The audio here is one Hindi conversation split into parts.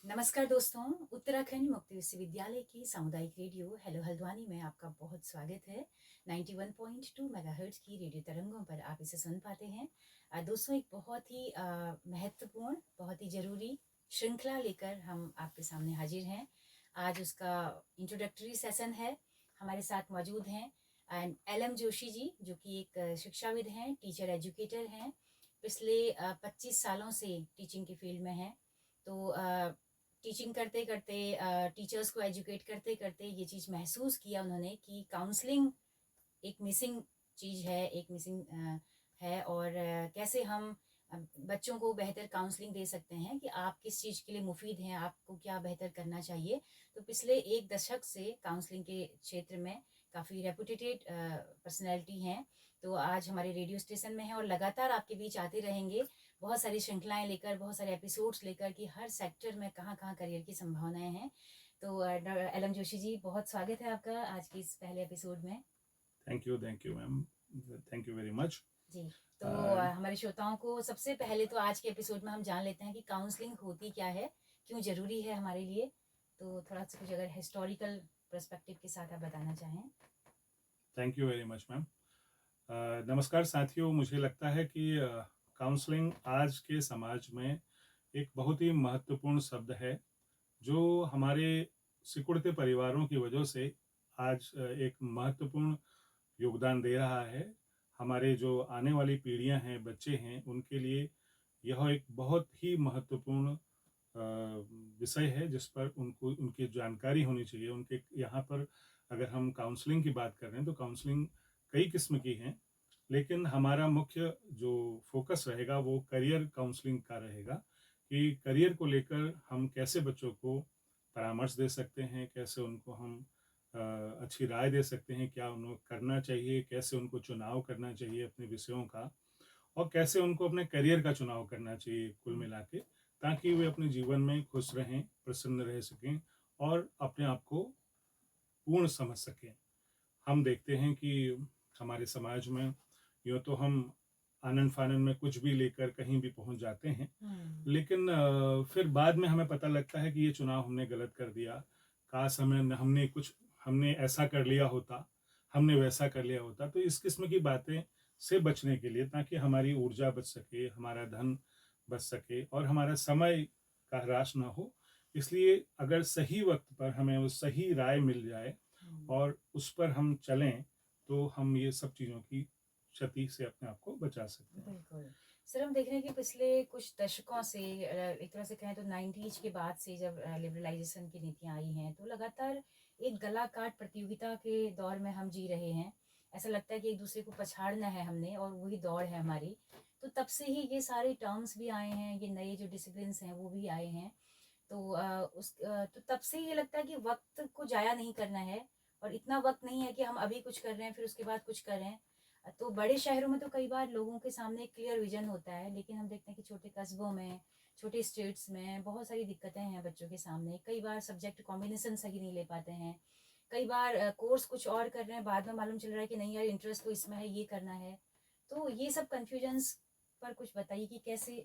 नमस्कार दोस्तों, उत्तराखंड मुक्त विश्वविद्यालय की सामुदायिक रेडियो हेलो हल्द्वानी में आपका बहुत स्वागत है। 91.2 मेगाहर्ट्ज की रेडियो तरंगों पर आप इसे सुन पाते हैं। दोस्तों, एक बहुत ही महत्वपूर्ण, बहुत ही ज़रूरी श्रृंखला लेकर हम आपके सामने हाजिर हैं। आज उसका इंट्रोडक्टरी सेशन है। हमारे साथ मौजूद हैं एल.एम. जोशी जी, जो कि एक शिक्षाविद हैं, टीचर एजुकेटर हैं। पिछले 25 सालों से टीचिंग की फील्ड में हैं। तो टीचिंग करते करते, टीचर्स को एजुकेट करते करते ये चीज़ महसूस किया उन्होंने कि काउंसलिंग एक मिसिंग चीज़ है, एक मिसिंग है। और कैसे हम बच्चों को बेहतर काउंसलिंग दे सकते हैं कि आप किस चीज़ के लिए मुफीद हैं, आपको क्या बेहतर करना चाहिए। तो पिछले एक दशक से काउंसलिंग के क्षेत्र में काफ़ी रेपुटेटेड पर्सनैलिटी हैं। तो आज हमारे रेडियो स्टेशन में हैं और लगातार आपके बीच आते रहेंगे, बहुत सारी श्रृंखलाएं लेकर, बहुत सारे एपिसोड्स लेकर कि हर सेक्टर में कहाँ कहाँ करियर की संभावनाएं हैं। तो एल.एम. जोशी जी, बहुत स्वागत है आपका आज की इस पहले एपिसोड में। Thank you ma'am, thank you very much. जी। तो हमारे श्रोताओं को सबसे पहले तो आज के एपिसोड में हम जान लेते हैं कि काउंसलिंग होती क्या है, क्यों ज़रूरी है हमारे लिए। तो थोड़ा सा कुछ अगर हिस्टोरिकल पर्सपेक्टिव के साथ आप बताना चाहें। Thank you very much ma'am. नमस्कार साथियों, मुझे लगता है कि काउंसलिंग आज के समाज में एक बहुत ही महत्वपूर्ण शब्द है, जो हमारे सिकुड़ते परिवारों की वजह से आज एक महत्वपूर्ण योगदान दे रहा है। हमारे जो आने वाली पीढ़ियां हैं, बच्चे हैं, उनके लिए यह एक बहुत ही महत्वपूर्ण विषय है, जिस पर उनको उनकी जानकारी होनी चाहिए। उनके यहाँ पर अगर हम काउंसलिंग की बात कर रहे हैं तो काउंसलिंग कई किस्म की हैं, लेकिन हमारा मुख्य जो फोकस रहेगा वो करियर काउंसलिंग का रहेगा कि करियर को लेकर हम कैसे बच्चों को परामर्श दे सकते हैं, कैसे उनको हम अच्छी राय दे सकते हैं, क्या उन्हें करना चाहिए, कैसे उनको चुनाव करना चाहिए अपने विषयों का, और कैसे उनको अपने करियर का चुनाव करना चाहिए कुल मिला के, ताकि वे अपने जीवन में खुश रहें, प्रसन्न रह सकें और अपने आप को पूर्ण समझ सकें। हम देखते हैं कि हमारे समाज में यूँ तो हम आनन-फानन में कुछ भी लेकर कहीं भी पहुँच जाते हैं, लेकिन फिर बाद में हमें पता लगता है कि ये चुनाव हमने गलत कर दिया। काश हमने ऐसा कर लिया होता, हमने वैसा कर लिया होता। तो इस किस्म की बातें से बचने के लिए, ताकि हमारी ऊर्जा बच सके, हमारा धन बच सके और हमारा समय का ह्रास ना हो, इसलिए अगर सही वक़्त पर हमें वो सही राय मिल जाए और उस पर हम चलें, तो हम ये सब चीज़ों की क्षति से अपने आप को बचा सकते हैं। बिल्कुल। सर, हम देख रहे हैं कि पिछले कुछ दशकों से, एक तरह से कहें तो 90s के बाद से जब लिबरलाइजेशन की नीतियाँ आई हैं, तो लगातार एक गला काट प्रतियोगिता के दौर में हम जी रहे हैं। ऐसा लगता है कि एक दूसरे को पछाड़ना है हमने और वही दौड़ है हमारी। तो तब से ही ये सारे टर्म्स भी आए हैं, ये नए जो डिसिप्लिन्स हैं वो भी आए हैं। तो तो तब से ये लगता है कि वक्त को जाया नहीं करना है, और इतना वक्त नहीं है कि हम अभी कुछ कर रहे हैं फिर उसके बाद कुछ कर रहे हैं। तो बड़े शहरों में तो कई बार लोगों के सामने एक क्लियर विजन होता है, लेकिन हम देखते हैं कि छोटे कस्बों में, छोटे स्टेट्स में बहुत सारी दिक्कतें हैं बच्चों के सामने। कई बार सब्जेक्ट कॉम्बिनेशन सही नहीं ले पाते हैं। कई बार कोर्स कुछ और कर रहे हैं, बाद में मालूम चल रहा है कि नहीं यार, इंटरेस्ट तो इसमें है, ये करना है। तो ये सब कन्फ्यूजन्स पर कुछ बताइए कि कैसे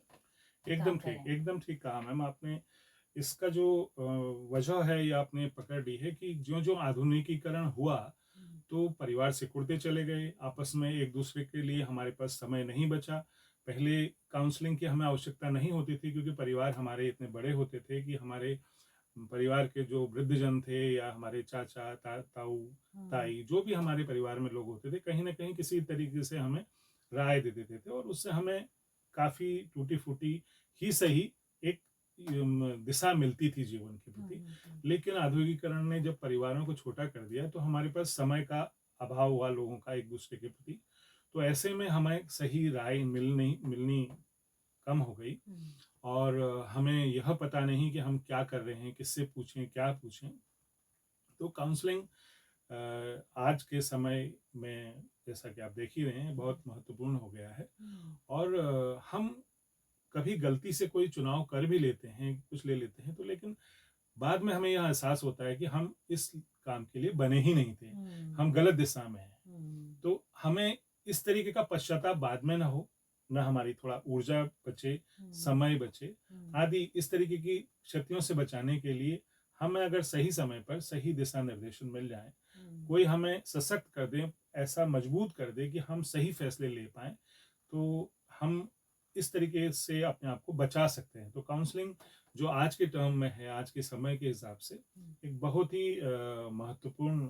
काम करें। एकदम ठीक कहा मैम आपने। इसका जो वजह है, ये आपने पकड़ ली है कि जो-जो आधुनिकीकरण हुआ, हम्म, तो परिवार सिकुड़ते चले गए, आपस में एक-दूसरे के लिए हमारे पास समय नहीं बचा। पहले काउंसलिंग की हमें आवश्यकता नहीं होती थी, क्योंकि परिवार हमारे इतने बड़े होते थे कि हमारे परिवार के जो वृद्धजन थे या हमारे चाचा, ताऊ, हम्म, ताई, जो भी हमारे परिवार में लोग होते थे, कहीं न कहीं किसी तरीके से हमें राय दे देते थे और उससे हमें काफ़ी टूटी-फूटी ही सही एक दिशा मिलती थी जीवन के हम्म, प्रति। हम्म, लेकिन आधुनिकीकरण ने जब परिवारों को छोटा कर दिया, तो हमारे पास समय का अभाव हुआ लोगों का एक-दूसरे के प्रति। तो ऐसे में हमें सही राय मिलनी मिलनी कम हो गई हम्म, और हमें यह पता नहीं कि हम क्या कर रहे हैं, किससे पूछें, क्या पूछें। तो काउंसलिंग आज के समय में, जैसा कि आप देख ही रहे हैं, बहुत महत्वपूर्ण हो गया है। हम्म, और हम कभी गलती से कोई चुनाव कर भी लेते हैं, कुछ ले लेते हैं, तो लेकिन बाद में हमें यह एहसास होता है कि हम इस काम के लिए बने ही नहीं थे, हम्म, हम गलत दिशा में हैं। हम्म, तो हमें इस तरीके का पश्चाताप बाद में ना हो, न हमारी थोड़ा ऊर्जा बचे, हम्म, समय बचे हम्म, आदि इस तरीके की क्षतियों से बचाने के लिए हमें अगर सही समय पर सही दिशा निर्देशन मिल जाए, हम्म, कोई हमें सशक्त कर दे, ऐसा मजबूत कर दे कि हम सही फैसले ले पाएँ, तो हम इस तरीके से अपने आप को बचा सकते हैं। तो काउंसलिंग जो आज के टर्म में है, आज के समय के हिसाब से हम्म, एक बहुत ही महत्वपूर्ण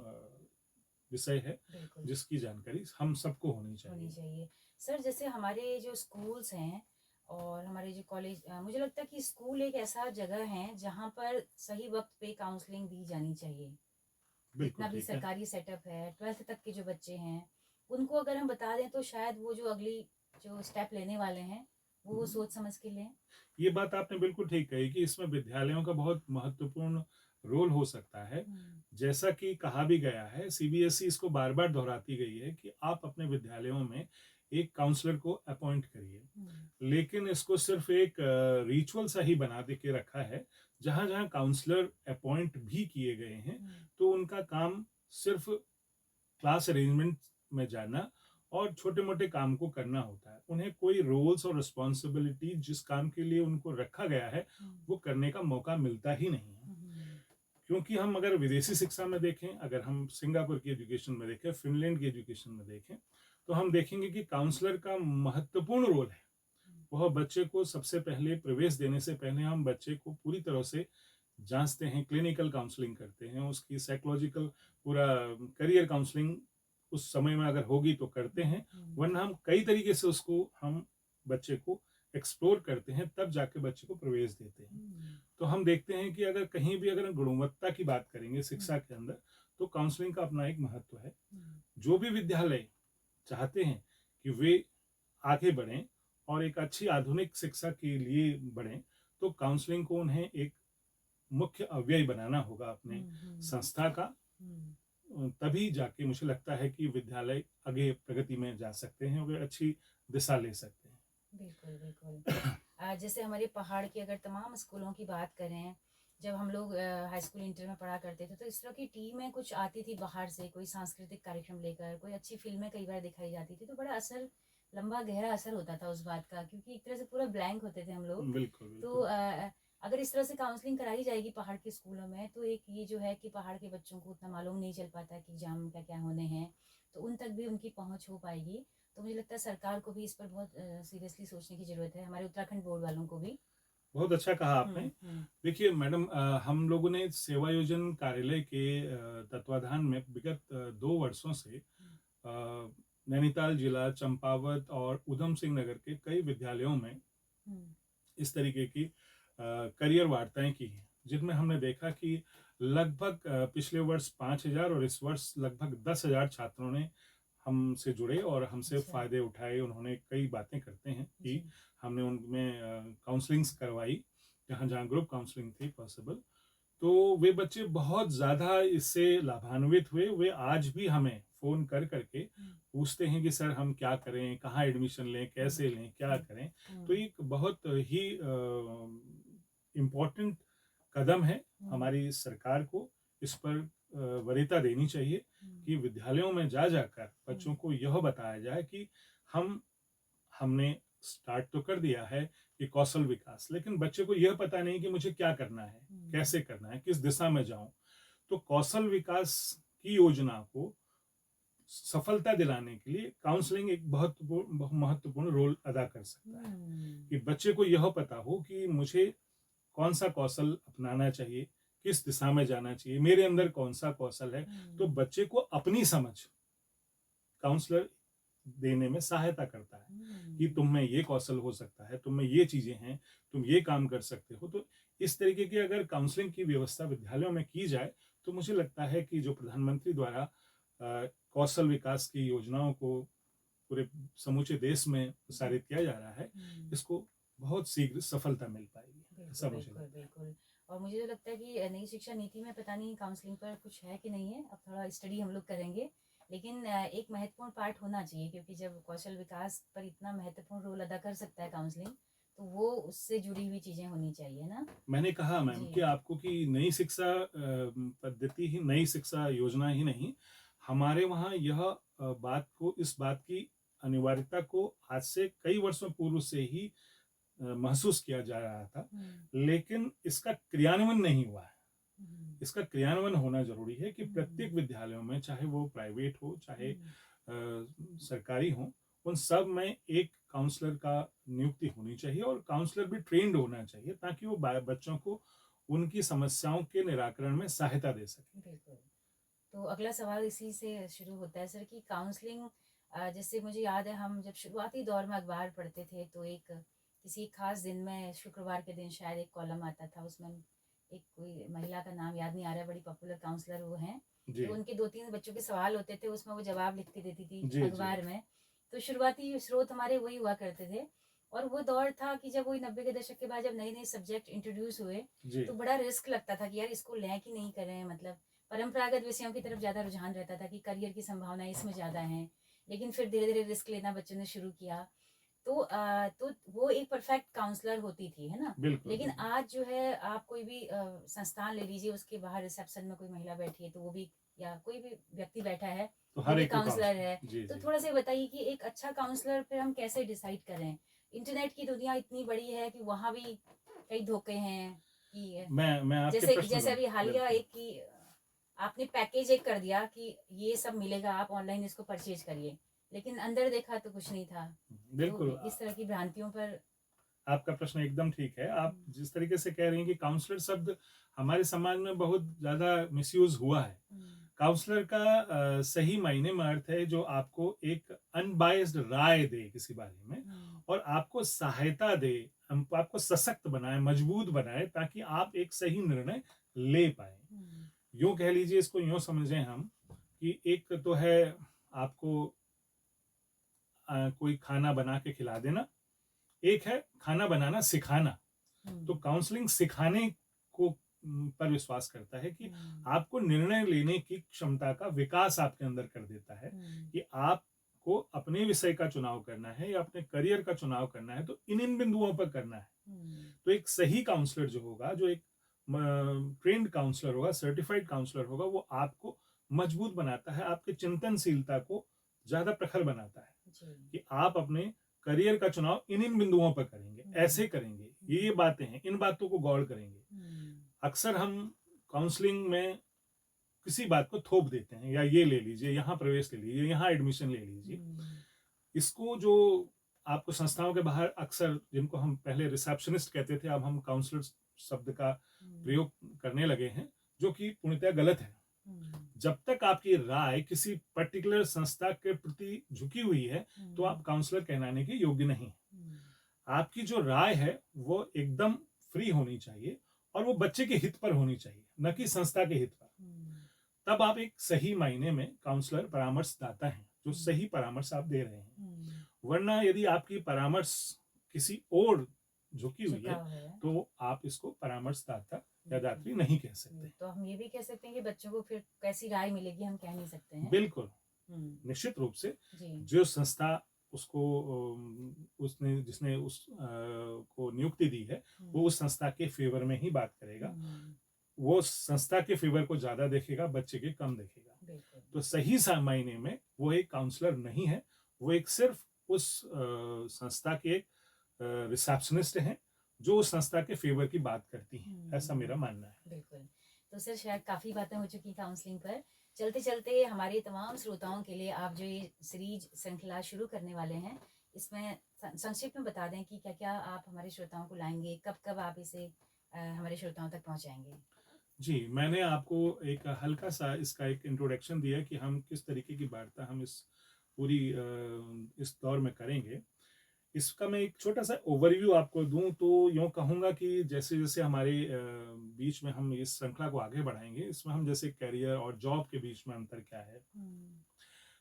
विषय है, बिल्कुल जिसकी जानकारी हम सबको होनी होनी चाहिए। चाहिए। सर जैसे हमारे जो स्कूल्स हैं और हमारे जो कॉलेज, मुझे लगता है कि स्कूल एक ऐसा जगह है जहाँ पर सही वक्त पे काउंसलिंग दी जानी चाहिए। बिल्कुल जितना भी ठीक है। सरकारी सेटअप है, 12th तक के जो बच्चे हैं, उनको अगर हम बता दें तो शायद वो जो अगली जो स्टेप लेने वाले हैं वो सोच समझ के लें। ये बात आपने बिल्कुल ठीक कही कि इसमें विद्यालयों का बहुत महत्वपूर्ण रोल हो सकता है। हम्म, जैसा कि कहा भी गया है, सीबीएसई इसको बार-बार दोहराती गई है कि आप अपने विद्यालयों में एक काउंसलर को अपॉइंट करिए। हम्म, लेकिन इसको सिर्फ एक रिचुअल सा ही बना दे के रखा है। जहाँ-जहाँ काउंसलर अपॉइंट भी किए गए हैं, हम्म, तो उनका काम सिर्फ क्लास अरेंजमेंट में जाना और छोटे-मोटे काम को करना होता है। उन्हें कोई रोल्स और रिस्पॉन्सिबिलिटी जिस काम के लिए उनको रखा गया है, हम्म, वो करने का मौका मिलता ही नहीं है। हम्म, क्योंकि हम अगर विदेशी शिक्षा में देखें, अगर हम सिंगापुर की एजुकेशन में देखें, फ़िनलैंड की एजुकेशन में देखें, तो हम देखेंगे कि काउंसलर का महत्वपूर्ण रोल है। वह बच्चे को सबसे पहले प्रवेश देने से पहले हम बच्चे को पूरी तरह से जाँचते हैं, क्लिनिकल काउंसलिंग करते हैं, उसकी साइकोलॉजिकल पूरा करियर काउंसलिंग उस समय में अगर होगी तो करते हम्म, हैं, वरना हम कई तरीके से उसको हम बच्चे को एक्सप्लोर करते हैं, तब जाके बच्चे को प्रवेश देते हैं। हम्म, तो हम देखते हैं कि अगर कहीं भी अगर गुणवत्ता की बात करेंगे शिक्षा के अंदर, तो काउंसलिंग का अपना एक महत्व है। हम्म, जो भी विद्यालय चाहते हैं कि वे आगे बढ़ें और एक अच्छी आधुनिक शिक्षा के लिए बढ़ें, तो काउंसलिंग को उन्हें एक मुख्य अव्यय बनाना होगा अपने हम्म, संस्था का। हम्म, तभी जाके मुझे लगता है कि विद्यालय आगे प्रगति में जा सकते हैं और अच्छी दिशा ले सकते हैं। बिल्कुल बिल्कुल। जैसे हमारे पहाड़ के अगर तमाम स्कूलों की बात करें, जब हम लोग हाई स्कूल इंटर में पढ़ा करते थे तो इस तरह की टीमें कुछ आती थी बाहर से, कोई सांस्कृतिक कार्यक्रम लेकर, कोई अच्छी फिल्में कई बार दिखाई जाती थी, तो बड़ा असर, लंबा गहरा असर होता था उस बात का, क्योंकि एक तरह से पूरा ब्लैंक होते थे हम लोग। बिल्कुल, तो बिल्कुल। अगर इस तरह से काउंसलिंग कराई जाएगी पहाड़ के स्कूलों में, तो एक ये जो है कि पहाड़ के बच्चों को उतना मालूम नहीं चल पाता कि एग्जाम क्या क्या होने हैं, तो उन तक भी उनकी पहुंच हो पाएगी। तो मुझे लगता है सरकार को भी इस पर बहुत सीरियसली सोचने की ज़रूरत है, हमारे उत्तराखंड बोर्ड वालों को भी। बहुत अच्छा कहा आपने। हुँ, हुँ, देखिए मैडम, हम लोगों ने सेवायोजन कार्यालय के तत्वाधान में विगत 2 वर्षों से हुँ, नैनीताल जिला, चंपावत और ऊधम सिंह नगर के कई विद्यालयों में हुँ, इस तरीके की करियर वार्ताएँ की हैं, जिनमें हमने देखा कि लगभग पिछले वर्ष 5,000 और इस वर्ष लगभग 10,000 छात्रों ने हमसे जुड़े और हमसे अच्छा, फ़ायदे उठाए। उन्होंने कई बातें करते हैं जी, कि हमने उनमें काउंसलिंग्स करवाई, जहाँ-जहाँ ग्रुप काउंसलिंग थी पॉसिबल। तो वे बच्चे बहुत ज़्यादा इससे लाभान्वित हुए। वे आज भी हमें फ़ोन कर के हुँ, पूछते हैं कि सर हम क्या करें? कहाँ एडमिशन लें? हुँ, कैसे लें? क्या हुँ, करें? तो हुँ, एक बहुत ही इम्पोर्टेंट कदम है। हुँ, हमारी सरकार को इस पर वरीयता देनी चाहिए हुँ, कि विद्यालयों में जा जाकर हुँ, बच्चों को यह बताया जाए कि हम हमने स्टार्ट तो कर दिया है कि कौशल विकास, लेकिन बच्चे को यह पता नहीं कि मुझे क्या करना है, हुँ, कैसे करना है, किस दिशा में जाऊं। तो कौशल विकास की योजना को सफलता दिलाने के लिए काउंसलिंग एक बहुत महत्वपूर्ण रोल अदा कर सकता है हुँ, कि बच्चे को यह पता हो कि मुझे कौन सा कौशल अपनाना चाहिए, किस दिशा में जाना चाहिए, मेरे अंदर कौन सा कौशल है। तो हुँ, बच्चे को अपनी समझ काउंसलर देने में सहायता करता है कि हुँ, तुम में ये कौशल हो सकता है, तुम में ये चीजें हैं, तुम ये काम कर सकते हो। तो इस तरीके की अगर काउंसलिंग की व्यवस्था विद्यालयों में की जाए, तो मुझे लगता है कि जो प्रधानमंत्री द्वारा कौशल विकास की योजनाओं को पूरे समूचे देश में हुँ, प्रसारित किया जा रहा है, हुँ। इसको बहुत शीघ्र सफलता मिल पाएगी, बिल्कुल, ऐसा मुझे बिल्कुल, लगता है। बिल्कुल। और मुझे तो लगता है कि नई शिक्षा नीति में पता नहीं काउंसलिंग पर कुछ है कि नहीं है, अब थोड़ा स्टडी हम लोग करेंगे। लेकिन एक महत्वपूर्ण पार्ट होना चाहिए, क्योंकि जब कौशल विकास पर इतना महत्वपूर्ण रोल अदा कर सकता है काउंसलिंग, तो वो उससे जुड़ी हुई चीज़ें होनी चाहिए ना? मैंने कहा मैम जी। कि आपको कि नई शिक्षा पद्धति ही, नई शिक्षा योजना ही नहीं, हमारे वहाँ यह बात को, इस बात की अनिवार्यता को आज से कई वर्षों पूर्व से ही महसूस किया जा रहा था, लेकिन इसका क्रियान्वयन नहीं हुआ है। इसका क्रियान्वयन होना जरूरी है कि प्रत्येक विद्यालयों में, चाहे वो प्राइवेट हो चाहे सरकारी हो, उन सब में एक काउंसलर का नियुक्ति होनी चाहिए और काउंसलर भी ट्रेंड होना चाहिए ताकि वो बच्चों को उनकी समस्याओं के निराकरण में सहायता दे सके। बिल्कुल। तो अगला सवाल इसी से शुरू होता है सर कि काउंसलिंग, जैसे मुझे याद है हम जब शुरुआती दौर में अखबार पढ़ते थे तो एक किसी खास दिन में शुक्रवार के दिन शायद एक कॉलम आता था, उसमें एक कोई महिला का नाम याद नहीं आ रहा है, बड़ी पॉपुलर काउंसलर वो हैं, जी तो उनके 2-3 बच्चों के सवाल होते थे, उसमें वो जवाब लिख के देती थी जी जी अखबार में। तो शुरुआती स्रोत हमारे वही हुआ करते थे और वो दौर था कि जब वही 90 के दशक के बाद जब नए नए सब्जेक्ट इंट्रोड्यूस हुए जी तो बड़ा रिस्क लगता था कि यार इसको लें कि नहीं करें, मतलब परंपरागत विषयों की तरफ ज़्यादा रुझान रहता था कि करियर की संभावनाएं इसमें ज़्यादा हैं, लेकिन फिर धीरे धीरे रिस्क लेना बच्चों ने शुरू किया। तो वो एक परफेक्ट काउंसलर होती थी, है ना? बिल्कुल लेकिन बिल्कुल। आज जो है आप कोई भी संस्थान ले लीजिए, उसके बाहर रिसेप्शन में कोई महिला बैठी है तो वो भी, या कोई भी व्यक्ति बैठा है तो वो हर भी एक को काउंसलर है। काउंसलर, जी तो जी। थोड़ा सा बताइए कि एक अच्छा काउंसलर फिर हम कैसे डिसाइड करें? इंटरनेट की दुनिया इतनी बड़ी है कि वहाँ भी कई धोखे हैं कि मैं आपके जैसे प्रश्न जैसे को, अभी हालिया बिल्कुल एक की आपने पैकेज एक कर दिया कि ये सब मिलेगा, आप ऑनलाइन इसको परचेज करिए, लेकिन अंदर देखा तो कुछ नहीं था। तो बिल्कुल। इस तरह की भ्रांतियों पर आपका प्रश्न एकदम ठीक है। आप जिस तरीके से कह रही हैं कि काउंसलर शब्द हमारे समाज में बहुत ज्यादा मिसयूज हुआ है, काउंसलर का सही मायने में अर्थ है जो आपको एक अनबायस्ड राय दे किसी बारे में और आपको सहायता दे, आपको सशक्त बनाए, मजबूत बनाए ताकि आप एक सही निर्णय ले पाए। यूं कह लीजिए, इसको यूं समझें हम कि एक तो है आपको कोई खाना बना के खिला देना, एक है खाना बनाना सिखाना। तो काउंसलिंग सिखाने को पर विश्वास करता है कि आपको निर्णय लेने की क्षमता का विकास आपके अंदर कर देता है कि आपको अपने विषय का चुनाव करना है या अपने करियर का चुनाव करना है तो इन बिंदुओं पर करना है। तो एक सही काउंसलर जो होगा, जो एक ट्रेंड काउंसलर होगा, सर्टिफाइड काउंसलर होगा, वो आपको मजबूत बनाता है, आपकी चिंतनशीलता को ज्यादा प्रखर बनाता है कि आप अपने करियर का चुनाव इन बिंदुओं पर करेंगे, ऐसे करेंगे, ये बातें हैं, इन बातों को गौर करेंगे। अक्सर हम काउंसलिंग में किसी बात को थोप देते हैं, या ये ले लीजिए, यहाँ प्रवेश ले लीजिए, यहाँ एडमिशन ले लीजिए। इसको जो आपको संस्थाओं के बाहर अक्सर, जिनको हम पहले रिसेप्शनिस्ट कहते थे, अब हम काउंसलर शब्द का प्रयोग करने लगे हैं, जो कि पूर्णतः गलत है। जब तक आपकी राय किसी पर्टिकुलर संस्था के प्रति झुकी हुई है तो आप काउंसलर कहलाने के योग्य नहीं। आपकी जो राय है वो एकदम फ्री होनी चाहिए और वो बच्चे के हित पर होनी चाहिए, न कि संस्था के हित पर। तब आप एक सही मायने में काउंसलर परामर्शदाता हैं, जो सही परामर्श आप दे रहे हैं। वरना यदि आपकी परामर्श किसी और झुकी हुई है तो आप इसको परामर्शदाता या दात्री नहीं कह सकते। तो हम ये भी कह सकते हैं कि बच्चों को फिर कैसी राय मिलेगी हम कह नहीं सकते हैं। बिल्कुल, निश्चित रूप से जो संस्था उसको उसने जिसने उस को नियुक्ति दी है वो उस संस्था के फेवर में ही बात करेगा। वो संस्था के फेवर को ज्यादा देखेगा, बच्चे के कम देखेगा। तो सही मायने में वो एक काउंसलर नहीं है, वो एक सिर्फ उस संस्था के रिसेप्शनिस्ट हैं जो उस संस्था के फेवर की बात करती हैं, ऐसा मेरा मानना है। बिल्कुल। तो सर शायद काफी बातें हो चुकी काउंसलिंग पर, चलते चलते हमारे तमाम श्रोताओं के लिए आप जो ये सीरीज श्रृंखला शुरू करने वाले हैं, इसमें संक्षिप्त में बता दें कि क्या क्या आप हमारे श्रोताओं को लाएंगे, कब कब आप इसे हमारे श्रोताओं तक पहुंचाएंगे। जी, मैंने आपको एक हल्का सा इसका एक इंट्रोडक्शन दिया कि हम किस तरीके की वार्ता हम इस पूरी इस दौर में करेंगे। इसका मैं एक छोटा सा ओवरव्यू आपको दूं तो यूँ कहूँगा कि जैसे जैसे हमारे बीच में हम इस श्रृंखला को आगे बढ़ाएंगे, इसमें हम जैसे करियर और जॉब के बीच में अंतर क्या है,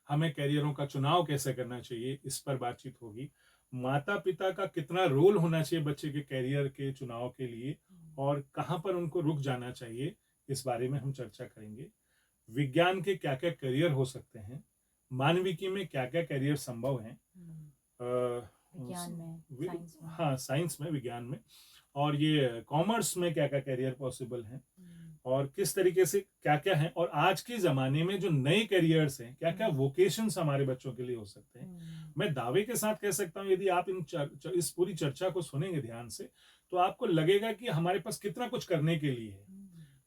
हमें करियरों का चुनाव कैसे करना चाहिए, इस पर बातचीत होगी। माता पिता का कितना रोल होना चाहिए बच्चे के करियर के चुनाव के लिए और कहाँ पर उनको रुक जाना चाहिए, इस बारे में हम चर्चा करेंगे। विज्ञान के क्या क्या करियर हो सकते हैं, मानविकी में क्या क्या करियर संभव हैं, विज्ञान में, साइंस में, हाँ साइंस में, विज्ञान में, और ये कॉमर्स में क्या क्या करियर पॉसिबल हैं। और किस तरीके से क्या क्या है, और आज के ज़माने में जो नए करियर्स हैं, क्या क्या वोकेशंस हमारे बच्चों के लिए हो सकते हैं। मैं दावे के साथ कह सकता हूँ, यदि आप इस पूरी चर्चा को सुनेंगे ध्यान से, तो आपको लगेगा कि हमारे पास कितना कुछ करने के लिए है।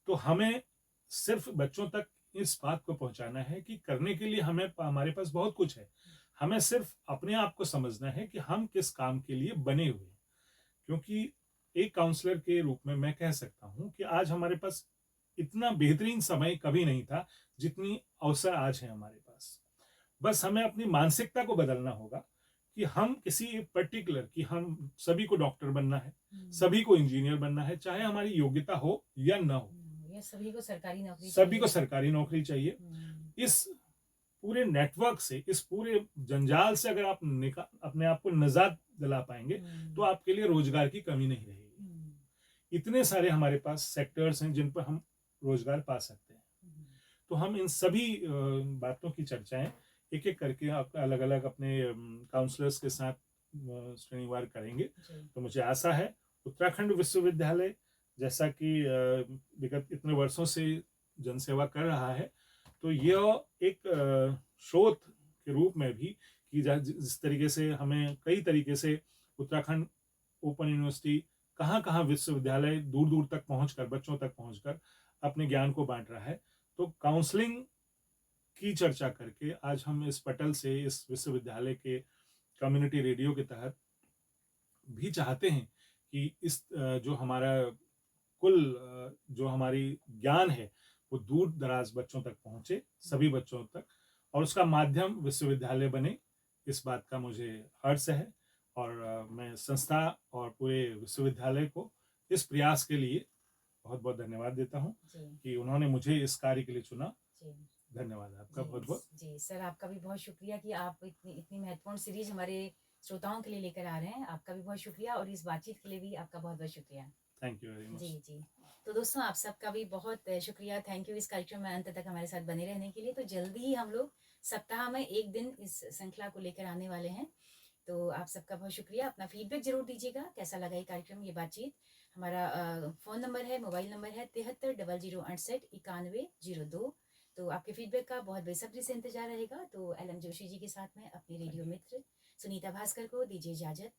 तो हमें सिर्फ बच्चों तक इस बात को पहुंचाना है कि करने के लिए हमारे पास बहुत कुछ है। हमें सिर्फ अपने आप को समझना है कि हम किस काम के लिए बने हुए हैं। क्योंकि एक काउंसलर के रूप में मैं कह सकता हूं कि आज हमारे पास इतना बेहतरीन समय कभी नहीं था जितनी अवसर आज है हमारे पास। बस हमें अपनी मानसिकता को बदलना होगा कि हम किसी पर्टिकुलर, कि हम सभी को डॉक्टर बनना है, सभी को इंजीनियर बनना है, चाहे हमारी योग्यता हो या ना हो, या सभी को सरकारी नौकरी सभी को चाहिए। सरकारी नौकरी चाहिए। इस पूरे नेटवर्क से, इस पूरे जंजाल से अगर आप अपने आप को निजात दिला पाएंगे, तो आपके लिए रोजगार की कमी नहीं रहेगी। इतने सारे हमारे पास सेक्टर्स हैं जिन पर हम रोजगार पा सकते हैं। तो हम इन सभी बातों की चर्चाएं एक एक करके अलग अलग अपने काउंसलर्स के साथ शनिवार करेंगे। तो मुझे आशा है उत्तराखंड विश्वविद्यालय, जैसा कि विगत इतने वर्षों से जनसेवा कर रहा है, तो यह एक स्रोत के रूप में भी कि जिस तरीके से हमें कई तरीके से उत्तराखंड ओपन यूनिवर्सिटी कहाँ कहाँ विश्वविद्यालय दूर दूर तक पहुंचकर, बच्चों तक पहुंचकर अपने ज्ञान को बांट रहा है। तो काउंसलिंग की चर्चा करके आज हम इस पटल से, इस विश्वविद्यालय के कम्युनिटी रेडियो के तहत भी चाहते हैं कि इस जो हमारा जो हमारी ज्ञान है वो दूर दराज बच्चों तक पहुंचे, सभी बच्चों तक, और उसका माध्यम विश्वविद्यालय बने। इस बात का मुझे हर्ष है, और मैं संस्था और पूरे विश्वविद्यालय को इस प्रयास के लिए बहुत बहुत धन्यवाद देता हूं कि उन्होंने मुझे इस कार्य के लिए चुना। धन्यवाद आपका बहुत बहुत। जी सर, आपका भी बहुत शुक्रिया कि आप इतनी इतनी महत्वपूर्ण सीरीज हमारे श्रोताओं के लिए लेकर आ रहे हैं। आपका भी बहुत शुक्रिया, और इस बातचीत के लिए भी आपका बहुत बहुत शुक्रिया। Thank you very much. जी जी। तो दोस्तों, आप सबका भी बहुत शुक्रिया, थैंक यू इस कार्यक्रम में अंत तक हमारे साथ बने रहने के लिए। तो जल्दी ही हम लोग सप्ताह में एक दिन इस श्रृंखला को लेकर आने वाले हैं। तो आप सबका बहुत शुक्रिया। अपना फीडबैक जरूर दीजिएगा, कैसा लगा ये कार्यक्रम, ये बातचीत। हमारा फ़ोन नंबर है, मोबाइल नंबर है 7300689102। तो आपके फीडबैक का बहुत बेसब्री से इंतजार रहेगा। तो LM जोशी जी के साथ में अपने रेडियो मित्र सुनीता भास्कर को दीजिए इजाजत।